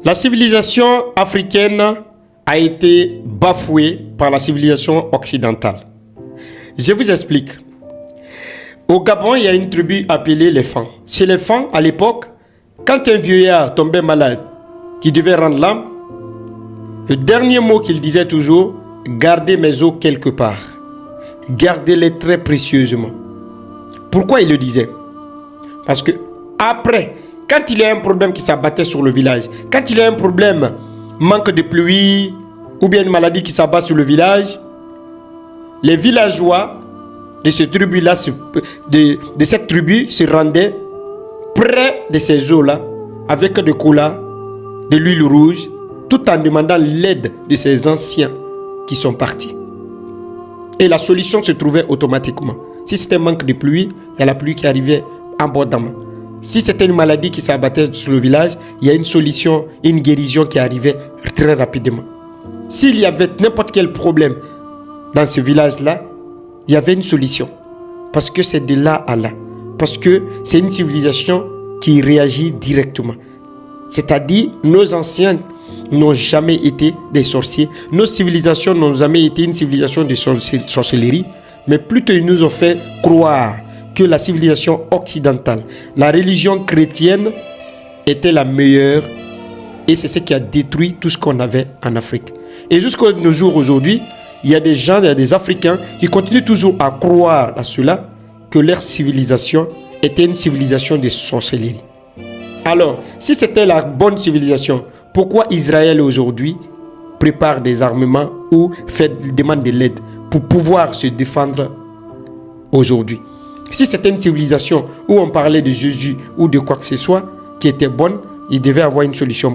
La civilisation africaine a été bafouée par la civilisation occidentale. Je vous explique. Au Gabon, il y a une tribu appelée les Fang. Chez les Fang, à l'époque, quand un vieillard tombait malade, qui devait rendre l'âme, le dernier mot qu'il disait toujours, gardez mes os quelque part. Gardez-les très précieusement. Pourquoi il le disait? Parce que après, quand il y a un problème qui s'abattait sur le village, quand il y a un problème, manque de pluie, ou bien une maladie qui s'abat sur le village, les villageois de cette tribu-là, de cette tribu, se rendaient près de ces eaux-là, avec de cola, de l'huile rouge, tout en demandant l'aide de ces anciens qui sont partis. Et la solution se trouvait automatiquement. Si c'était un manque de pluie, il y a la pluie qui arrivait abondamment. Si c'était une maladie qui s'abattait sur le village, il y a une solution, une guérison qui arrivait très rapidement. S'il y avait n'importe quel problème dans ce village-là, il y avait une solution. Parce que c'est de là à là. Parce que c'est une civilisation qui réagit directement. C'est-à-dire, nos anciens n'ont jamais été des sorciers. Nos civilisations n'ont jamais été une civilisation de sorcellerie. Mais plutôt, ils nous ont fait croire que la civilisation occidentale, la religion chrétienne était la meilleure. Et c'est ce qui a détruit tout ce qu'on avait en Afrique. Et jusqu'à nos jours aujourd'hui, il y a des gens, il y a des Africains qui continuent toujours à croire à cela, que leur civilisation était une civilisation de sorcellerie. Alors, si c'était la bonne civilisation, pourquoi Israël aujourd'hui prépare des armements ou demande de l'aide pour pouvoir se défendre aujourd'hui? Si c'était une civilisation où on parlait de Jésus ou de quoi que ce soit qui était bonne, il devait avoir une solution.